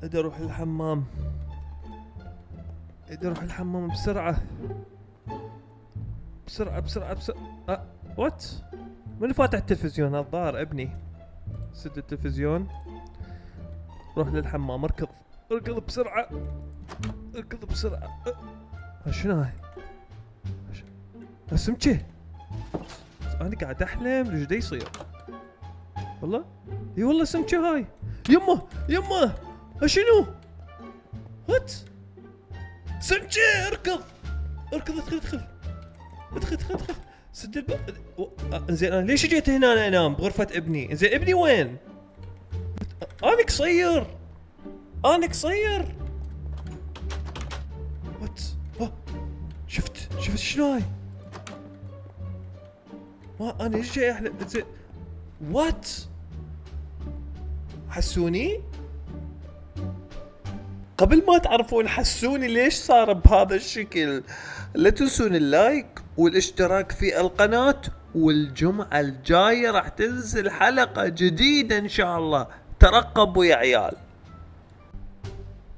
ادي اروح الحمام، ادي اروح الحمام بسرعة بسرعة بسرعة بسرعة. وات؟ من فاتح التلفزيون؟ الظاهر ابني. سد التلفزيون، روح للحمام، اركض اركض بسرعة، اركض بسرعة. شنو هاي؟ سمكة؟ انا قاعد احلم، ايش دا يصير؟ والله اي والله سمكة هاي. يمه يمه، شنو؟ وات؟ سمكة، اركض اركض، ادخل ادخل ادخل ادخل ادخل، سد الباب. زين انا ليش جيت هنا انا انام بغرفة ابني؟ زين ابني وين؟ انا قصير، انا قصير. وات؟ شفت شنو هاي؟ ما انا ليش جاي احلم؟ زين وات؟ حسوني؟ قبل ما تعرفون حسوني ليش صار بهذا الشكل، لا تنسون اللايك والاشتراك في القناة، والجمعة الجاية راح تنزل حلقة جديدة ان شاء الله، ترقبوا يا عيال.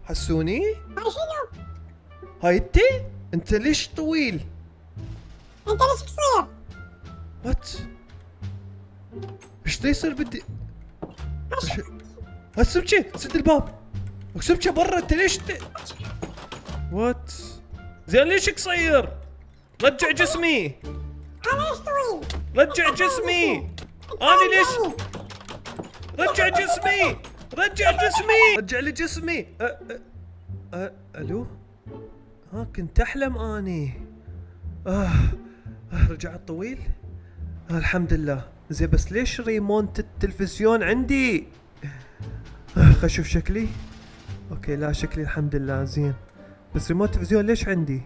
حسوني؟ هاي شنو؟ هاي انت ليش طويل؟ انت ليش قصير؟ وات؟ ايش دا يصير بدي؟ السمكة، سد الباب، السمكة برا، انت ليش وات؟ زين ليش قصير؟ رجع جسمي، انا ليش طويل؟ رجع جسمي، انا ليش؟ رجع جسمي، رجع جسمي، رجع لي جسمي. الو؟ كنت احلم اني. رجعت طويل. الحمد لله. زين بس ليش ريموت التلفزيون عندي؟ خل اشوف شكلي. اوكي لا شكلي الحمد لله زين، بس ريموت التلفزيون ليش عندي؟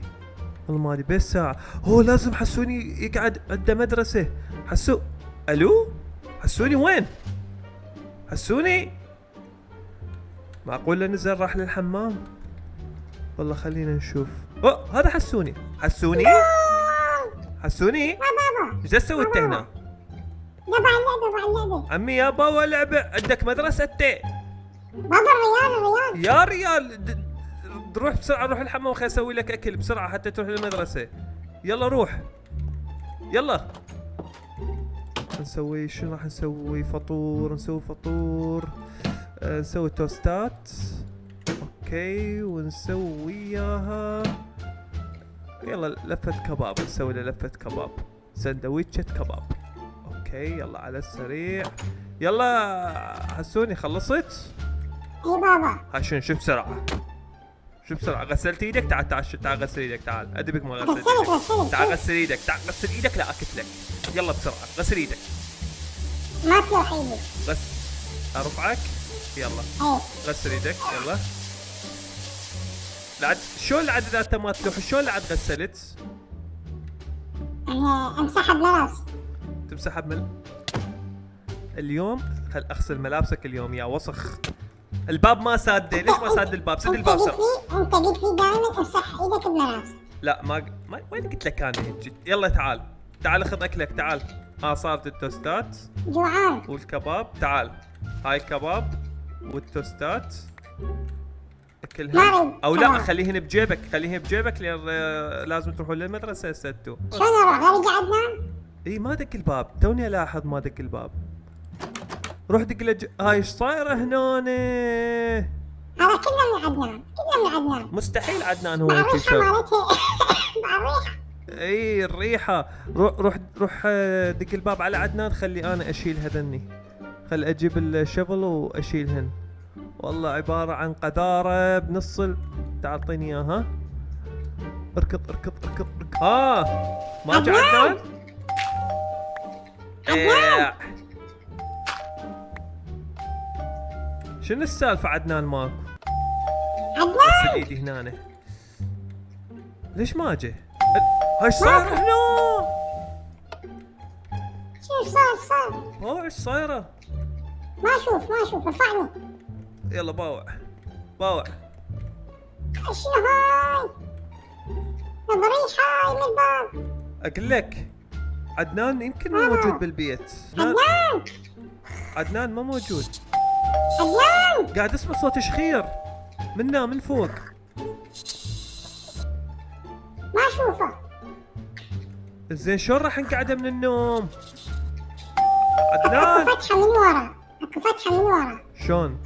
والله ما ادري. بس ساعة هو لازم حسوني يقعد عنده مدرسة. الو؟ حسوني وين؟ حسوني؟ معقول نزل راح للحمام؟ والله خلينا نشوف. هذا حسوني. حسوني؟ حسوني؟ بابا ايش تسوي انت هنا؟ بابا اللعبة عمي يابا ولعبة، عندك مدرسة بابا الريال يا ريال روح بسرعة، روح الحمام خليني اسوي لك اكل بسرعة حتى تروح للمدرسة. يلا روح يلا. نسوي شنو؟ راح نسوي فطور، نسوي فطور، نسوي توستات. اوكي ونسوي وياها يلا لفة كباب، نسوي له لفة كباب، سندويتشة كباب. اوكي يلا على السريع. يلا حسوني خلصت؟ اي بابا. هاي شوف بسرعة، شوف بسرعة. غسلت ايدك؟ تعال غسل ايدك، تعال ادبك ما غسلت ايدك. تعال غسل ايدك، تعال غسل ايدك، لا اكتلك. يلا بسرعة غسل ايدك. ما تروح ايدي. بس ارفعك. يلا ايه غسل ايدك يلا. لعد شلون لعد اذا انت ما تلوح؟ شلون لعد غسلت؟ انا امسحها بملابسي. تمسحها اليوم خل اغسل ملابسك اليوم يا وسخ. الباب ما ساده، ليش ما ساد الباب؟ سد الباب بسرعة. انت قلت لي دائما امسح ايدك بملابسي. لا ما وين قلت لك انا هيك؟ يلا تعال خذ اكلك، تعال. صارت التوستات جوعان. والكباب، تعال. هاي الكباب والتوستات ما كلها، أريد او لا كباب. خليهن بجيبك، خليهن بجيبك لان لازم تروحون للمدرسه ستو. شلون اروح؟ غير قعدنا؟ اي ما دق الباب، توني الاحظ ما دق الباب. روح دق هاي ايش صايره هنا؟ هذا كله من عدنان، كله من عدنان. مستحيل عدنان هو مع هيك الريحة يسوي. مالتها. مع الريحة. اي الريحه. روح دق الباب على عدنان، خلي انا اشيل هذني، خل اجيب الشفل واشيلهن. والله عباره عن قذاره بنص تعال اعطيني اياها. اركض اركض اركض اركض. ما جاء عدنان؟ شنو السالفه عدنان ماكو؟ عدنان غسل ايدي هنا. ليش ما جه؟ هاي صاير هنا؟ شو صار؟ ايش صايره؟ ما اشوف ارفعني. يلا باوع. شنو هاي؟ نظرية هاي من الباب. اقول لك عدنان يمكن مو موجود بالبيت. عدنان عدنان ما موجود. عدنان قاعد اسمع صوت شخير. منا من فوق. ما اشوفه. زين شلون راح نقعده من النوم؟ اكو عدنان فتحة من ورا، اكو فتحة من ورا. شلون؟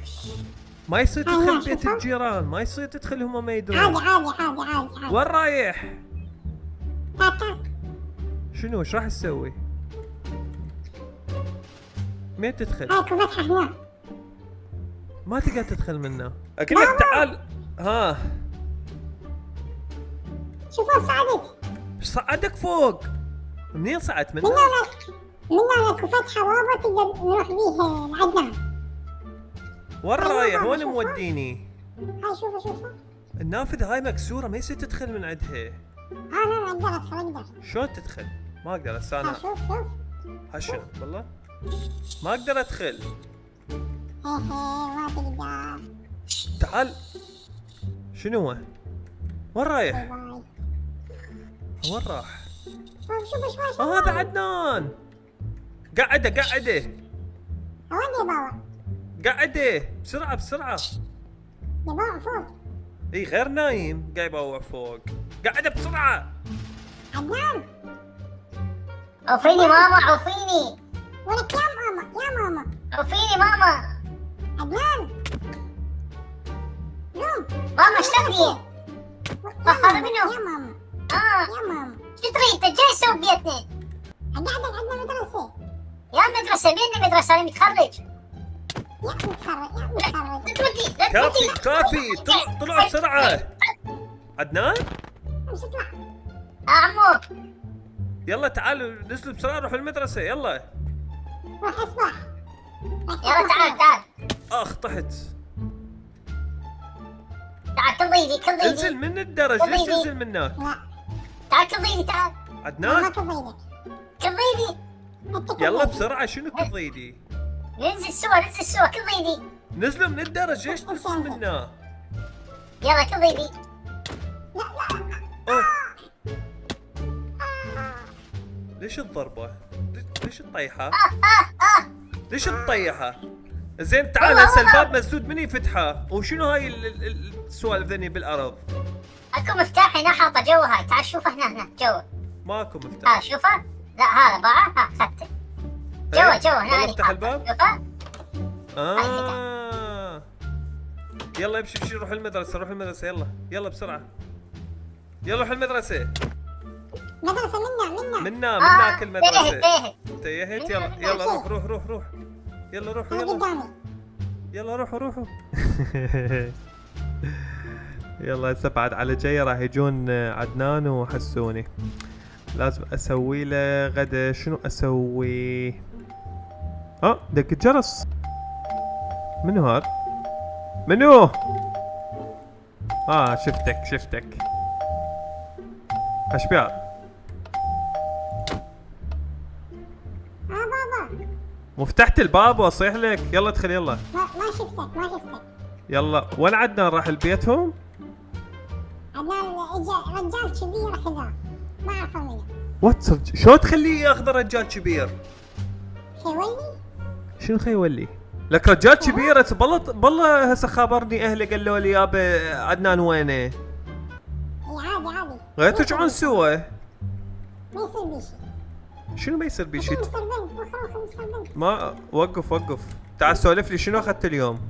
ما يصير هاي تدخل شوفها. بيت الجيران، ما يصير تدخل هم ما يدرون. عادي عادي عادي عادي عادي. وين رايح؟ تعال. شنو ايش راح تسوي؟ مين تدخل؟ هاي اكو فتحة هنا. ما تقدر تدخل منه. اقول لك تعال. ها شوفوا صعدت. ايش صعدك فوق؟ منين صعدت من منه؟ هنا اكو فتحة بابا تقدر نروح بيها لعدنان. وين رايح؟ وين شوفها. موديني؟ هاي شوفوا شوفوا. النافذة هاي مكسورة ما يصير تدخل من عندها. لا اقدر ادخل اقدر. شلون تدخل؟ ما اقدر هسه ها انا. شوف شوف. هشنو والله؟ ما اقدر ادخل. هي ما تقدر. تعال. شنو هو؟ وين رايح؟ باي باي. وين راح؟ شوف شوي. هذا عدنان. قعده قعده وين يا بابا؟ قعده بسرعة بسرعة. يا بابا فوق. اي غير نايم قاعد يبوع فوق. قعده بسرعة. عدنان. عوفيني ماما عوفيني ولك يا ماما يا ماما. عوفيني ماما. عدنان. قوم. ماما ايش تبغي؟ هذا منو؟ يا ماما اه يا ماما. شو تريد؟ انت جاي تسوي ببيتنا؟ قاعدك عندنا مدرسة. يا مدرسة مين المدرسة؟ انا متخرج. يا متخرج يا متخرج. لا تودي لا كافي تودي. كافي طلع بسرعة. عدنان امشي اطلع. عمو يلا تعالوا نزلوا بسرعة روحوا المدرسة يلا. روح اسبح. يلا تعال تعال طحت. تعال كل ضيدي كل انزل ضيدي. من الدرج ليش تنزل منه؟ لا تعال كل ضيدي تعال ما عدنان تضيدك. كل ضيدي. انت يلا كذب. بسرعة شنو كضيدي؟ ننزل سوا ننزل سوا كل ضيدي. نزلوا من الدرج ليش تنزلوا منه؟ يلا كل ضيدي. أوه. ليش الضربة؟ ليش الطيحة؟ ليش الطيحة؟ زين تعال والله هسه والله. الباب مسدود من يفتحه؟ وشنو هاي السوالف ذني بالارض؟ اكو مفتاح هنا حاطه جوا هاي تعال شوفه هنا جوا. ماكو مفتاح. ها شوفه. لا هذا باعه ها اخذته. جوا جوا هنا والله اللي افتح حاطه. الباب. شوفه. يلا امشي روح المدرسة روح المدرسة يلا يلا بسرعة. يلا روح المدرسة. مدرسة منا منا المدرسة. تاهت. تيهت منا يلا يلا المدرسة. روح يلا روحوا هاي يلا قدامي. يلا روحوا يلا هسه بعد على جاي راح يجون عدنان وحسوني. لازم اسوي له غدا. شنو اسوي؟ دق الجرس. منو هذا؟ منو؟ شفتك ايش بيها؟ بابا مو فتحت الباب واصيح لك. يلا ادخل يلا. ما شفتك. يلا وين عدنان راح لبيتهم؟ عدنان اجى رجال كبير كذا ما اعرفه منه. شو تخليه ياخذ رجال كبير؟ خيولي. شنو خيولي؟ لك رجال كبير بالله هسه خابرني اهله قالوا لي يابا عدنان وينه؟ اي عادي. غير ترجعون سوا. ما يصير بي شيء. شنو ما يصير بي شيء؟ مستر بنت بكره مستر بنت. ما وقف تعال سولف لي شنو اخذت اليوم؟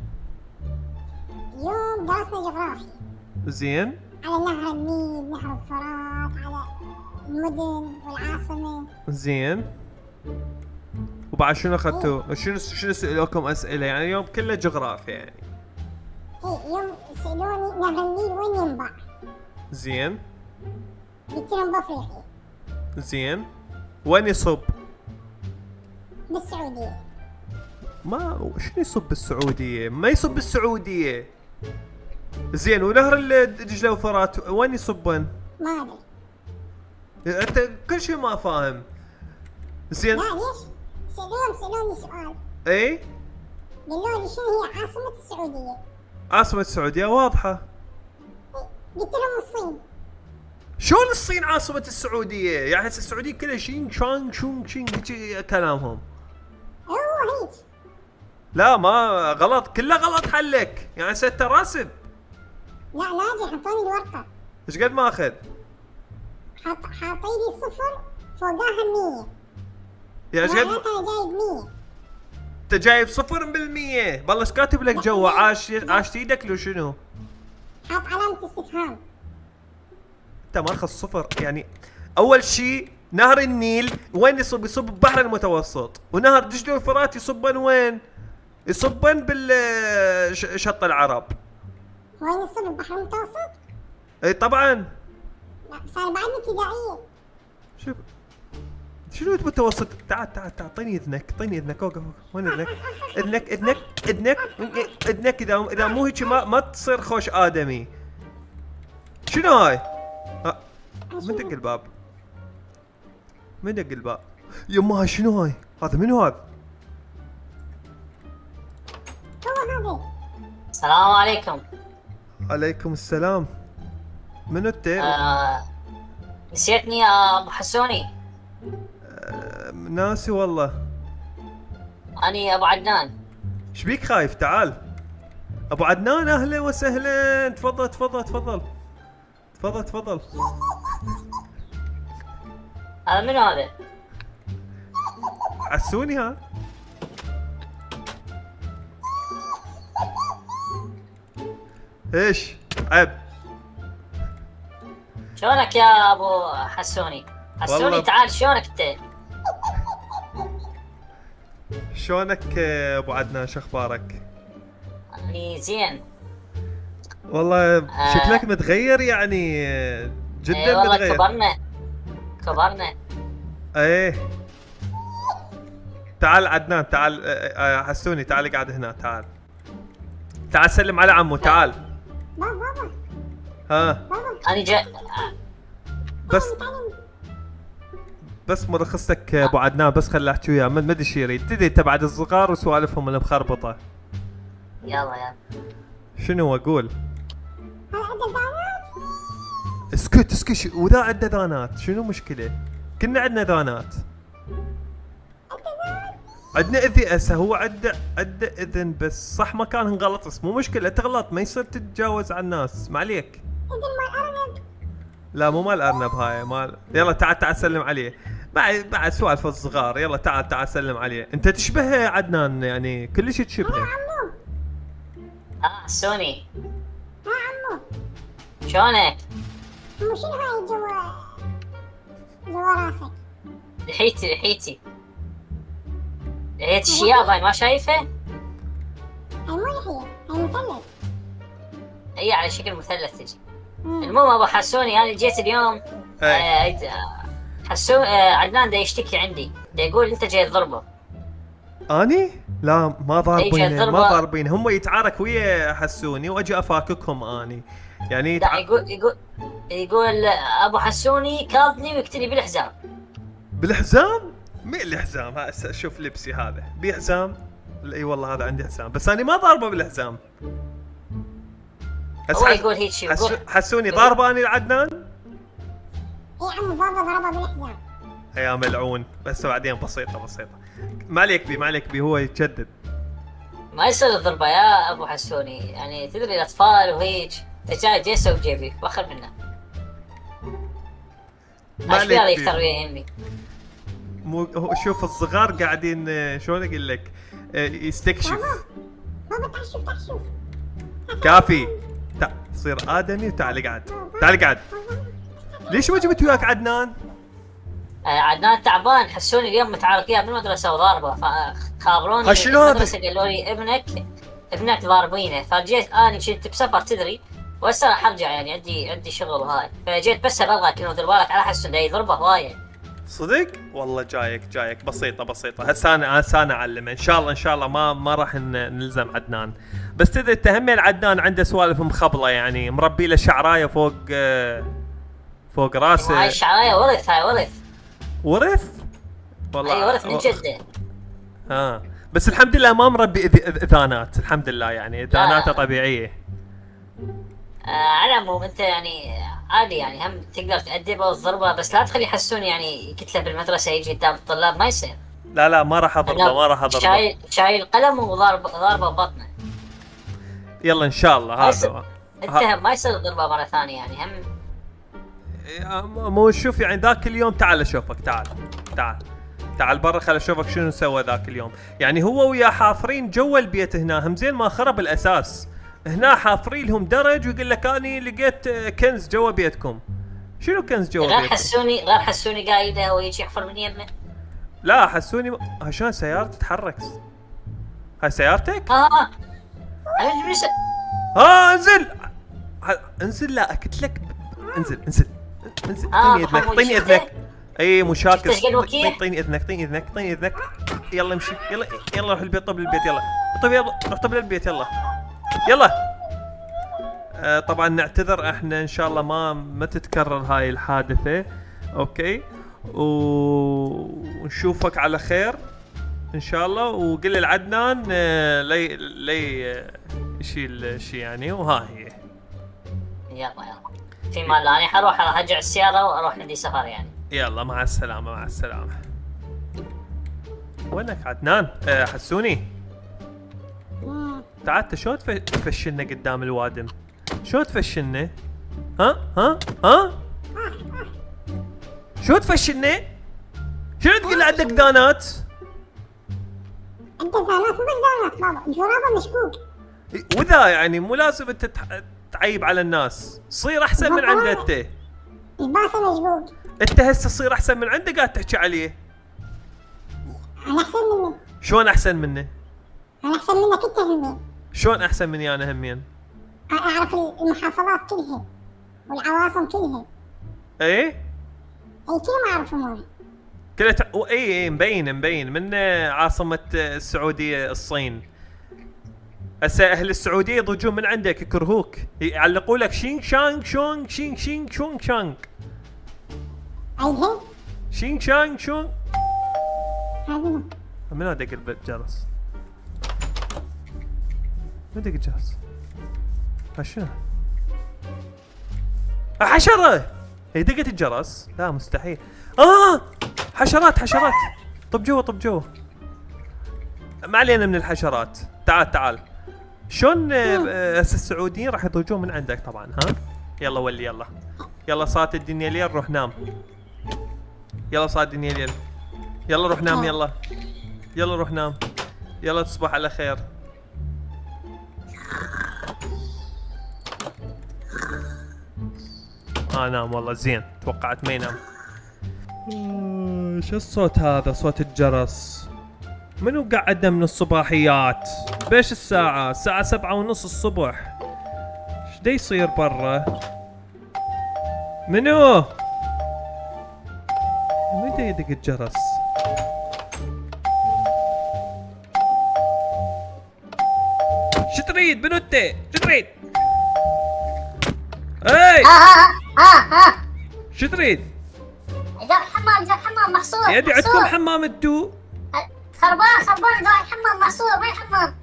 اليوم درسنا جغرافيا زين على نهر النيل، نهر الفرات، على المدن والعاصمة. زين وبعد شنو اخذتوا؟ شنو سألوكم اسئله يعني اليوم كله جغرافيا يعني؟ يوم سألوني نهر النيل وين ينبع؟ زين قلت لهم بافريقيا. زين وين يصب؟ بالسعودية. ما شنو يصب بالسعوديه؟ ما يصب بالسعوديه. زين ونهر دجله وفرات وين يصبن؟ ما أدري. انت كل شيء ما فاهم. زين لا ليش؟ سألوني سؤال. اي قالوا لي شنو هي عاصمة السعودية؟ عاصمة السعودية واضحة. قلت لهم الصين. شلون الصين عاصمة السعودية؟ يعني هسه السعودية كلها شين شانغ شونغ شين هيجي كلامهم. هو هيك. لا ما غلط كله غلط حلك يعني هسه انت راسب. لا ناجي، حطوني الورقة. ايش قد ما اخذ؟ حاطيني صفر فوقاها 100. يا ايش قد؟ معناتها أنا جايب 100. انت جايب 0%. بالله ايش كاتب لك جوا؟ عاش ايدك لو شنو؟ حاط علامة استفهام. انت ماخذ صفر يعني. اول شيء نهر النيل وين يصب؟ يصب ببحر المتوسط، ونهر دجله والفرات يصبن وين؟ يصبن بالشط العرب. وين يصب البحر المتوسط؟ اي طبعا. لا بس أنا بعدني ابتدائية. شوف شنو المتوسط؟ تعال تعال تعال، اعطيني اذنك، اعطيني اذنك. اوقف وين اذنك؟ اذنك اذا مو هيك ما تصير خوش ادمي. شنو هاي؟ من دق الباب؟ من دق الباب؟ يما هاي شنو هاي؟ هذا منو هذا؟ هو هذا. السلام عليكم. عليكم السلام. منو انت؟ نسيتني يا ابو حسوني؟ ناسي والله. اني ابو عدنان. ايش بيك خايف؟ تعال ابو عدنان، اهلا وسهلا. تفضل تفضل تفضل تفضل تفضل. هذا منو هذا؟ عسوني ها. ايش عيب؟ شلونك يا ابو حسوني؟ حسوني والله تعال، شلونك انت؟ شلونك ابو عدنان؟ شو اخبارك؟ اني زين. والله شكلك متغير يعني، جدا ايه والله متغير. كبرنا. ايه تعال عدنان، تعال. حسوني تعال اقعد هنا. تعال سلم على عمو. تعال. بابا ها بابا. اني جاي. بس مرخصتك ابو عدنان، بس خلي احكي وياه. ما ادري شو يريد. تدري انت بعد الصغار وسوالفهم المخربطه. يلا. شنو اقول؟ هذا عنده ذانات. اسكت وذا عنده ذانات. شنو مشكله؟ كنا عندنا ذانات. عندنا اذن. هسه هو عنده اذن بس صح مكانهن غلط، بس مو مشكله. تغلط ما يصير تتجاوز على الناس. ما عليك. إذن مال أرنب. لا مو مال ارنب هاي، مال. يلا تعال سلم عليه. بعد سوالف الصغار. يلا تعال سلم عليه. انت تشبه عدنان يعني، كلش تشبهه. عمو. حسوني عمو. شلونك؟ عمو شنو هاي جوا راسك؟ لحيتي الشياب هاي ما شايفه؟ هاي مو لحية، هاي مثلث. هي على شكل مثلث تجي. المهم ابو حسوني، انا جيت اليوم. حسون عدنان دا يشتكي عندي، دا يقول انت جاي تضربه. اني؟ لا ما ضاربينه، الضربة. ما ضاربينه. هم يتعارك ويا حسوني واجي افاككهم اني. يعني لا يقول ابو حسوني كاظني ويقتلني بالحزام. بالحزام؟ مين الحزام؟ هسه شوف لبسي هذا بحزام. اي والله هذا عندي حزام، بس انا ما ضاربه بالحزام. هو يقول هيك شيء. حسوني ضارباني لعدنان؟ إيه عمو بابا ضربه بالحزام. يا ملعون. بس بعدين بسيطه. ما عليك بي هو يتجدد. ما يصير الضربه يا ابو حسوني، يعني تدري الاطفال وهيك. انت جاي جيسه وجيبي واخر منه. ما ايش بيها عليك يفتر بي. ويا امي؟ مو شوف الصغار قاعدين شلون اقول لك، يستكشف. بابا تعال شوف. كافي. صير ادمي وتعال اقعد. ليش ما جبت وياك عدنان؟ عدنان تعبان. حسوني اليوم متعاركين بالمدرسه وضاربه، فخابروني شنو هذا؟ المدرسه قالوا لي ابنك ضاربينه. فجيت انا كنت بسفر تدري، وهسه راح ارجع يعني عندي شغل وهاي، فجيت بس ابغاك انه دير بالك على حسون يضربه هوايه. صدق؟ والله جايك بسيطة. هسه انا اعلمه ان شاء الله ما راح نلزم عدنان. بس تدري تهمل عدنان عنده سوالف مخبلة يعني، مربي له شعرايه فوق راسه. هاي الشعرايه ورث. والله اي ورث من جده. بس الحمد لله ما مربي اذانات. الحمد لله يعني اذاناته طبيعية. على العموم انت يعني عادي، يعني هم تقدر تأدبه وتضربه، بس لا تخلي يحسون يعني يكتله بالمدرسه يجي قدام الطلاب، ما يصير. لا ما راح اضربه. شايل قلم وضاربه ببطنه. يلا ان شاء الله هذا. اتهم ما يصير ضربه مره ثانيه يعني هم. مو شوف يعني ذاك اليوم تعال اشوفك، تعال برا خل اشوفك شنو سوى ذاك اليوم. يعني هو ويا حافرين جوا البيت هنا، هم زين ما خرب الاساس. هنا حافرين لهم درج ويقول لك اني لقيت كنز جوا بيتكم. شنو كنز جوا غير بيتكم؟ حسوني قايده ويجي يحفر من يمه. لا حسوني عشان سيارتي تتحرك. هاي سيارتك؟ انزل انزل. لا قلت لك انزل اعطيني اذنك. اي مشاكس. اعطيني اذنك. يلا امشي، يلا روح البيت. طب للبيت يلا. روح طب للبيت يلا. طبعا نعتذر احنا، ان شاء الله ما تتكرر هاي الحادثة. اوكي ونشوفك على خير ان شاء الله. وقل لعدنان لي يشيل الشي يعني. وها هي يلا في مال. انا حروح ارجع السيارة واروح عندي سفر يعني. يلا مع السلامة. وينك عدنان؟ حسوني تعال شلون تفشلنا قدام الوادم؟ شلون تفشلنا؟ ها شو تفشلنا؟ شنو تقول عندك دانات؟ انت زانات مو زانات بابا، جرابه مشكوك. وذا يعني مو لازم انت تعيب على الناس. صير احسن من عنده انت. الباسه مشكوك. انت هسه صير احسن من عنده قاعد تحكي عليه. انا احسن مني. شلون احسن منه؟ انا احسن منك انت همين. شلون احسن مني انا همين؟ اعرف المحافظات كلها والعواصم كلها. ايه؟ اي كلهم اعرفهم. كلها اي مبين من عاصمة السعودية الصين. هسه اهل السعودية يضجون من عندك يكرهوك، يعلقوا لك شينغ شانغ شونغ شينغ شينغ شونغ شانغ. عيدها؟ شينغ شانغ شونغ. هذه من دق الجرس؟ من دق الجرس؟ شنو؟ حشرة! هي دقت الجرس؟ لا مستحيل. حشرات. طب جوا. ما علينا من الحشرات. تعال. شلون هسه السعوديين راح يضجون من عندك طبعا. ها يلا ولي يلا صارت الدنيا ليل. روح نام. يلا صارت الدنيا ليل. يلا روح نام. يلا روح نام. يلا تصبح على خير. نام والله زين. توقعت ما ينام. شو الصوت هذا؟ صوت الجرس. منو قعدنا من الصباحيات؟ بيش الساعة 7:30 الصبح. ايش دا يصير برا؟ منو دا يدق الجرس؟ شو تريد؟ منو انت؟ شو تريد؟ اي شو تريد؟ جاء الحمام محصور. يدي عندكم حمام انتو؟ خربان جاء الحمام محصور. وين الحمام؟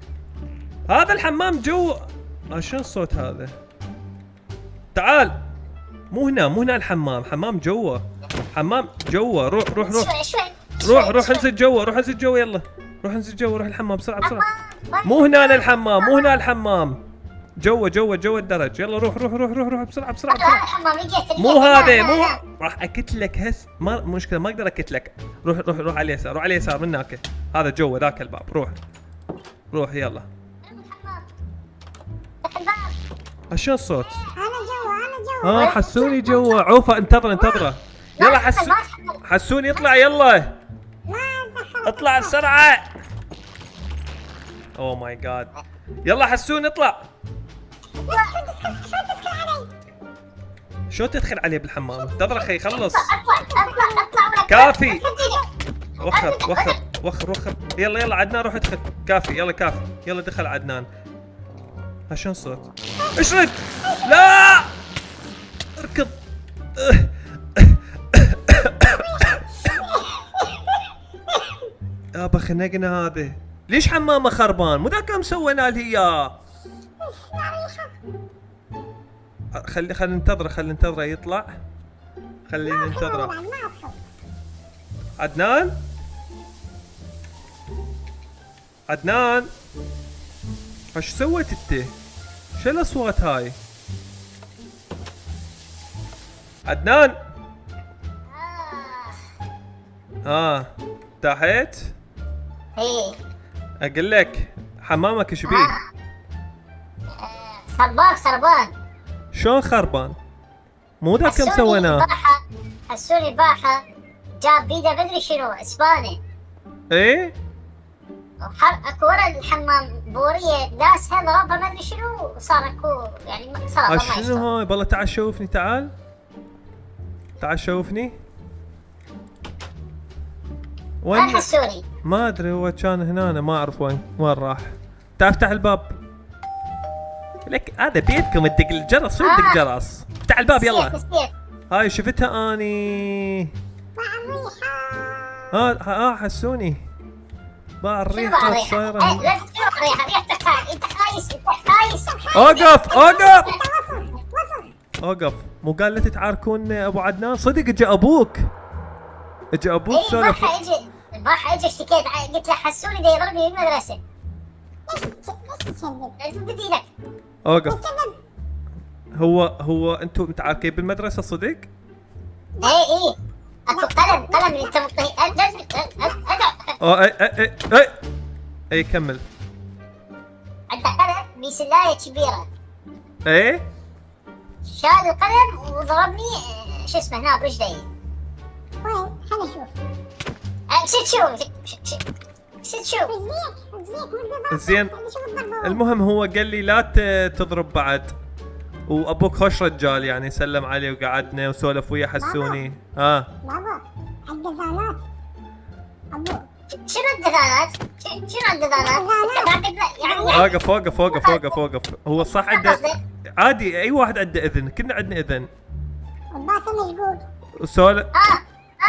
هذا الحمام جوا. شنو الصوت هذا؟ تعال. مو هنا الحمام. حمام جوا. روح روح انزل جوا يلا. روح انزل جوا. روح الحمام بسرعة. مو هنا الحمام. جوا الدرج. يلا روح بسرعة. مو هذا مو راح اكت لك هس. ما مشكلة ما اقدر اكت لك. روح على اليسار من هناك. هذا جوا ذاك الباب. روح يلا. شو الصوت؟ انا جوا. حسوني جوا. عوفة انتظره. يلا حسوني اطلع يلا. اطلع بسرعة. اوه ماي جاد. يلا حسوني اطلع. شو تدخل عليه بالحمام؟ انتظر اخي يخلص. كافي. وخر. يلا عدنان روح ادخل. كافي. يلا دخل عدنان. شنو الصوت؟ اشرد. لا اركض. يابا خنقنا هذا. ليش حمامه خربان؟ مو ذاك مسوينا له اياه. خلي ننتظره يطلع. خلينا ننتظره. عدنان ايش سويت انت؟ شو الاصوات هاي؟ عدنان آه. تحت ايه اقول لك حمامك ايش بيه؟ خربان. شلون خربان؟ مو ذا كم سويناه؟ حسوني باحة جاب بيده مدري شنو اسباني. ايه اكو ورا الحمام بوريه داسها ضربها مدري شنو وصار اكو يعني صار ما شنو يشتغل. هاي؟ بالله تعال شوفني، تعال شوفني. وين حسوني؟ ما ادري، هو كان هنا، أنا ما اعرف وين راح. تعال افتح الباب. لك هذا بيتكم تدق الجرس، شو تدق جرس؟ افتح الباب يلا. نسيت. هاي شفتها اني. حسوني باع الريحة صايرة. لا تشوف ريحتك هاي، انت خايس. اوقف. مو قال لا تتعاركون ابو عدنان؟ صدق اجى ابوك سولف. البارحة اجى اشتكيت قلت له حسوني دا يضربني بالمدرسة. بدي ايدك. اوقف. هو انتم متعاركين بالمدرسة صدق؟ ايه اكو قلم اللي انت اي كمل. عنده قلم بسلاية كبيرة. ايه شال القلم وضربني شو اسمه هنا برجلي. وين؟ خليني اشوف. شو تشوف؟ رجليك زين. المهم هو قال لي لا تضرب بعد، وابوك خوش رجال يعني، سلم علي وقعدنا وسولف ويا حسوني. بابا الدزانات ابو. شنو الدذانات؟ يعني اوقف. هو صح عنده عادي، اي واحد عنده اذن، كلنا عندنا اذن. الباص مشقوق. وسولف.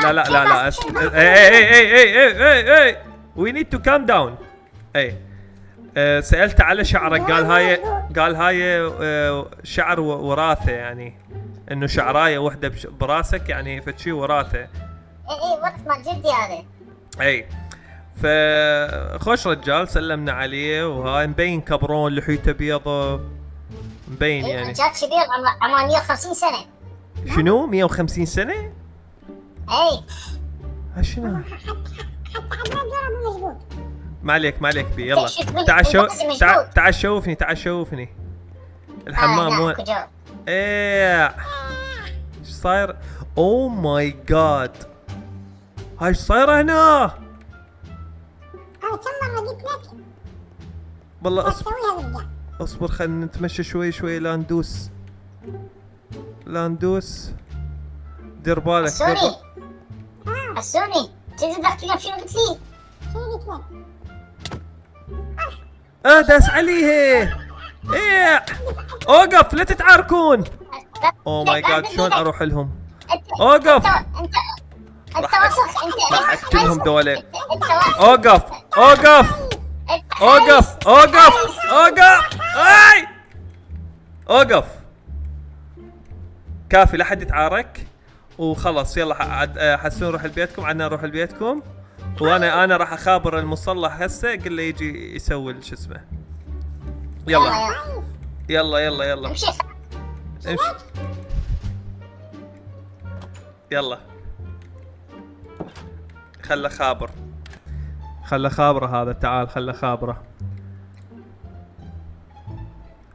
لا اي وي نيد تو كام داون. سألته على شعرك، قال هاي شعر وراثة، يعني انه شعرايه وحده براسك يعني فشي وراثة. ورث مال جدي هذا. اي فخوش رجال، سلمنا عليه، وهاي مبين كبرون، لحيته بيضة مبين يعني. رجال كبير عمره 150 سنة. شنو 150 سنة؟ اي شنو؟ حتى ضرب مشقوق. ما عليك بي، يلا تعال شوفني. الحمام وين؟ ايه ايش صاير؟ او ماي جاد، هاي ايش صايره هنا؟ انا كم مرة قلت لك والله اسويها بالرجال. اصبر خلينا نتمشى شوي لا ندوس. دير بالك. حسوني تقدر تحكي لي شنو قلت لي؟ شنو قلت لك؟ داس عليه. ايه اوقف، لا تتعاركون. او ماي جاد، شلون اروح لهم؟ اوقف. انت وسخ. انت راح اقتلهم دولة. انت اوقف. كافي، لا حد يتعارك وخلص. يلا حسون روح لبيتكم، عنا نروح لبيتكم، وانا راح اخابر المصلح هسه، قل له يجي يسوي شو اسمه. يلا امشي. يلا خله خابره هذا. تعال خله خابره.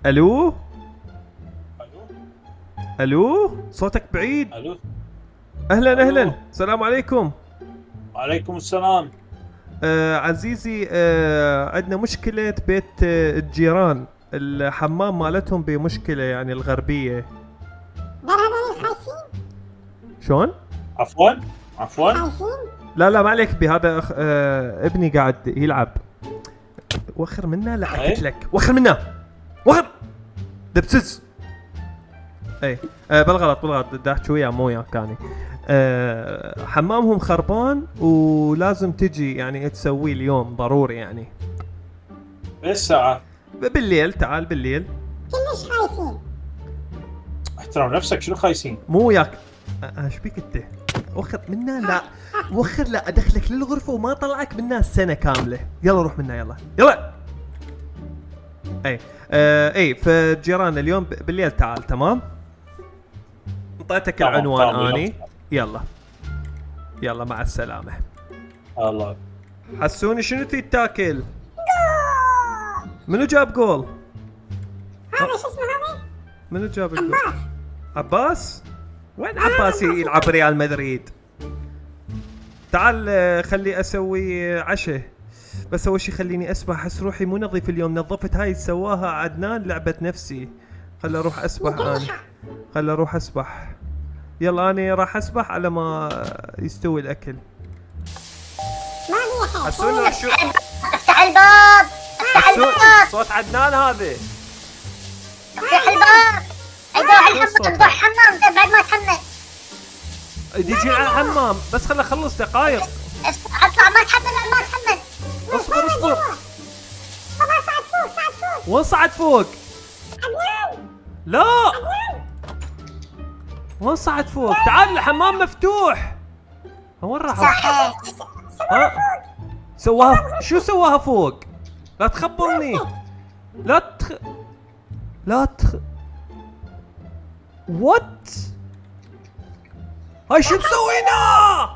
الو صوتك بعيد. الو اهلا السلام عليكم. وعليكم السلام. عزيزي، عندنا مشكلة بيت الجيران، الحمام مالتهم بمشكلة يعني الغربية. هذول خايسين. شلون؟ عفوا خايسين. لا ما عليك بهذا. ابني قاعد يلعب. وخر منا، لا قلت لك وخر منا، وخر دبسس. اي بالغلط بدي احكي وياه مو وياك كاني. حمامهم خربان ولازم تجي يعني تسويه اليوم ضروري يعني. ايش الساعة؟ بالليل. تعال بالليل. كلش خايسين. احترم نفسك، شنو خايسين؟ مو وياك. ايش بيك انت؟ وخر منا، لا وخر، لا ادخلك للغرفة وما طلعك منها سنة كاملة. يلا روح منها، يلا. اي فالجيران اليوم بالليل تعال، تمام؟ اعطيتك تمام، العنوان تمام، اني. يلا يلا مع السلامة. الله. حسوني شنو تاكل؟ منو جاب جول؟ هذا شو اسمه هذا؟ منو جاب الجول؟ عباس؟ وين عباس يلعب ريال مدريد؟ تعال خلي اسوي عشاء. بس اول شي خليني اسبح، احس روحي مو نظيف اليوم. نظفت هاي سواها عدنان، لعبت نفسي. خل اروح اسبح انا. خل اروح اسبح. يلا انا راح اسبح على ما يستوي الاكل. ما في حد. حسون شو افتح الباب، افتح حسون الباب، صوت عدنان هذا. افتح الباب. روح الصوت الحمام، روح الحمام بعد ما تحمل. يجي على الحمام بس خل اخلص دقايق. اطلع ما تحمل، ما تحمل. اصبر اصبر. بابا صعد فوق صعد فوق. وين صعد فوق؟ عدنان لا وين صعد فوق؟ تعال الحمام مفتوح. وين راح؟ صحيت. ها سواها شو سواها فوق؟ لا تخبرني. لا وات؟ هاي شو مسوينا؟